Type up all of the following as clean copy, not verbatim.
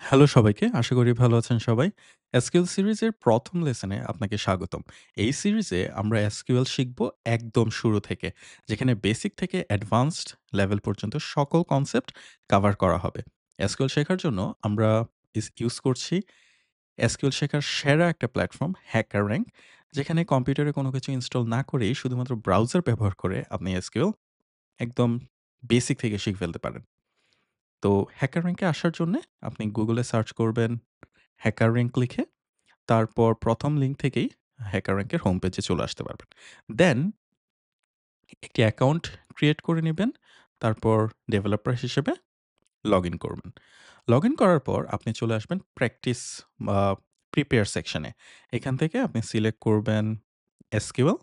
Hello সবাইকে। আশা করি ভালো আছেন সবাই। SQL সিরিজের ১ম লেসনে আপনাকে স্বাগতম। এই সিরিজে আমরা SQL শিখব একদম শুরু থেকে। যেখানে বেসিক থেকে অ্যাডভান্সড লেভেল পর্যন্ত সকল কনসেপ্ট কভার করা হবে। SQL শেখার জন্য আমরা ইউজ করছি SQL শেখার সেরা একটা প্ল্যাটফর্ম HackerRank, যেখানে কম্পিউটারে কোনো কিছু ইনস্টল না করেই শুধুমাত্র ব্রাউজার ব্যবহার করে আপনি SQL একদম বেসিক থেকে শিখে ফেলতে পারেন। তো HackerRank এ আসার জন্যে আপনি Google এ সার্চ করবেন HackerRank লিখে। তারপর ১ম লিঙ্ক থেকেই HackerRank এর হোম পেজে চলে আসতে পারবেন। দেন একটি অ্যাকাউন্ট ক্রিয়েট করে নিবেন। তারপর ডেভেলপার হিসেবে লগইন করবেন। লগইন করার পর আপনি চলে আসবেন প্র্যাকটিস বা প্রিপেয়ার সেকশনে। এখান থেকে আপনি সিলেক্ট করবেন SQL।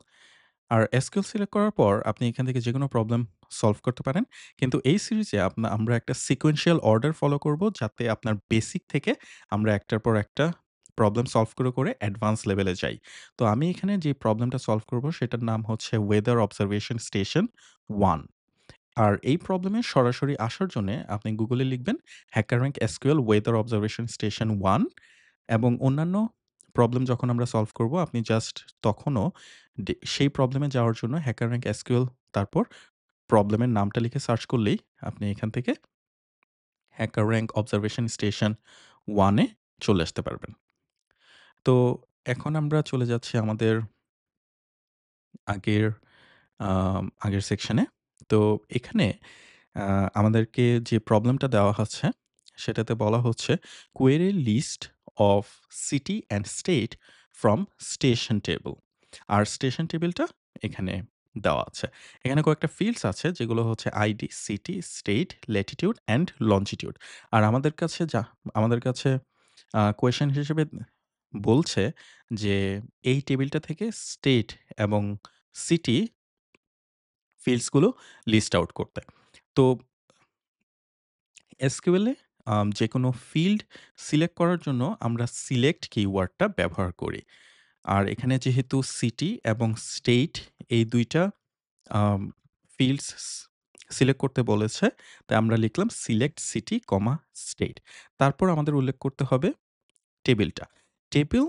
আর SQL সিলেক্ট করার পর আপনি এখান থেকে যেকোনো প্রবলেম সলভ করতে পারেন। কিন্তু এই সিরিজে আমরা একটা সিকোয়েন্সিয়াল অর্ডার ফলো করব, যাতে আপনার বেসিক থেকে আমরা একটার পর একটা প্রবলেম সলভ করে অ্যাডভান্স লেভেলে যাই। তো আমি এখানে যে প্রবলেমটা সলভ করব সেটার নাম হচ্ছে ওয়েদার অবজারভেশন স্টেশন 1। আর এই প্রবলেমে সরাসরি আসার জন্যে আপনি Google এ লিখবেন HackerRank SQL weather observation station 1 এবং অন্যান্য প্রবলেম যখন আমরা সলভ করব আপনি জাস্ট তখনও সেই প্রবলেমে যাওয়ার জন্য HackerRank SQL তারপর প্রবলেমের নামটা লিখে সার্চ করলেই আপনি এখান থেকে HackerRank অবজারভেশন স্টেশন 1 এ চলে আসতে পারবেন। তো এখন আমরা চলে যাচ্ছি আমাদের আগের আগের সেকশনে। তো এখানে আ আমাদেরকে যে প্রবলেমটা দেওয়া হচ্ছে, সেটাতে বলা হচ্ছে query list of city and state from station table। আর স্টেশন টেবিলটা এখানে দেওয়া আছে। এখানে কয়েকটা ফিল্ডস আছে যেগুলো হচ্ছে ID, city, state, latitude and longitude. আর আমাদের কাছে কোয়েশ্চেন হিসেবে বলছে যে এই টেবিলটা থেকে স্টেট এবং সিটি ফিল্ডস গুলো লিস্ট আউট করতে। তো SQL এ যেকোনো ফিল্ড সিলেক্ট করার জন্য আমরা সিলেক্ট কিওয়ার্ডটা ব্যবহার করি। আর এখানে যেহেতু সিটি এবং স্টেট এই ২ টা আম ফিল্ডস সিলেক্ট করতে বলেছে, তাই আমরা লিখলাম সিলেক্ট সিটি, স্টেট। তারপর আমাদের উল্লেখ করতে হবে টেবিলটা। টেবিল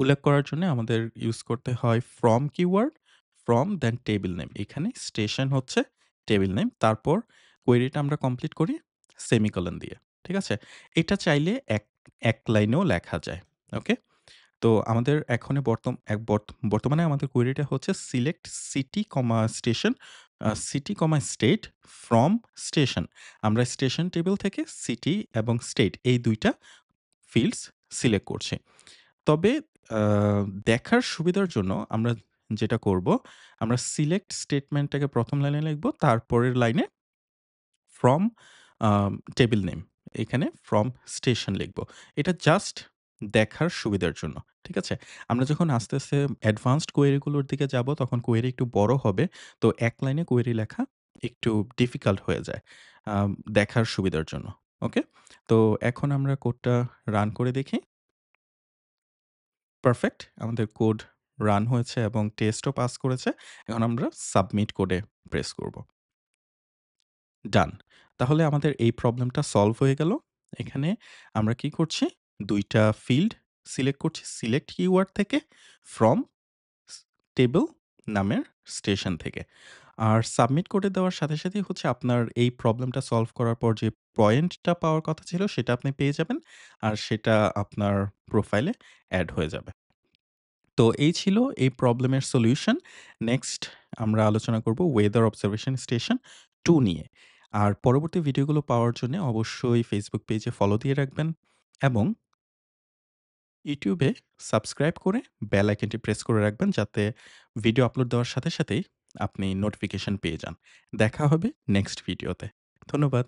উল্লেখ করার জন্য আমাদের ইউজ করতে হয় from keyword, from then table name. এখানে স্টেশন হচ্ছে টেবিল নেম। তারপর কোয়েরিটা আমরা কমপ্লিট করি সেমিকোলন দিয়ে। ঠিক আছে? এটা চাইলে এক লাইনেও লেখা যায়। ওকে? তো আমাদের এখনে বর্তমানে আমাদের কোয়েরিটা হচ্ছে select city, station, city, state from station. আমরা স্টেশন টেবিল থেকে সিটি এবং স্টেট এই ২ টা ফিল্ডস সিলেক্ট করছি। তবে আ দেখার সুবিধার জন্য আমরা যেটা করব, আমরা সিলেক্ট স্টেটমেন্টটাকে ১ম লাইনে লিখব। তারপরের লাইনে ফ্রম টেবল নেম, এখানে ফ্রম স্টেশন লিখব। এটা জাস্ট দেখার সুবিধার জন্য। ঠিক আছে? আমরা যখন আস্তে অ্যাডভান্সড কোয়েরি গুলোর দিকে যাব, তখন কোয়েরি একটু বড় হবে। তো এক লাইনে কোয়েরি লেখা একটু ডিফিকাল্ট হয়ে যায় দেখার সুবিধার জন্য। ওকে? তো এখন আমরা কোডটা রান করে দেখি। পারফেক্ট। আমাদের কোড রান হয়েছে এবং টেস্টও পাস করেছে। এখন আমরা সাবমিট কোডে প্রেস করব। ডান। তাহলে আমাদের এই প্রবলেমটা সলভ হয়ে গেল। এখানে আমরা কি করছি? ২ টা ফিল্ড সিলেক্ট করছি। সিলেক্ট কিওয়ার্ড থেকে ফ্রম স টেবল নামের স্টেশন থেকে। আর সাবমিট করে দেওয়ার সাথেই হচ্ছে আপনার এই প্রবলেমটা সলভ করার পর যে পয়েন্টটা পাওয়ার কথা ছিল সেটা আপনি পেয়ে যাবেন। আর সেটা আপনার প্রোফাইলে এড হয়ে যাবে। তো এই ছিল এই প্রবলেমের সলিউশন। নেক্সট আমরা আলোচনা করব ওয়েদার অবজারভেশন স্টেশন 2 নিয়ে। আর পরবর্তী ভিডিওগুলো পাওয়ার জন্য অবশ্যই Facebook পেজে ফলো দিয়ে রাখবেন এবং YouTube এ সাবস্ক্রাইব করে বেল আইকনটি প্রেস করে রাখবেন, যাতে ভিডিও আপলোড দেওয়ার সাথেই আপনি নোটিফিকেশন পেয়ে যান। দেখা হবে নেক্সট ভিডিওতে। ধন্যবাদ।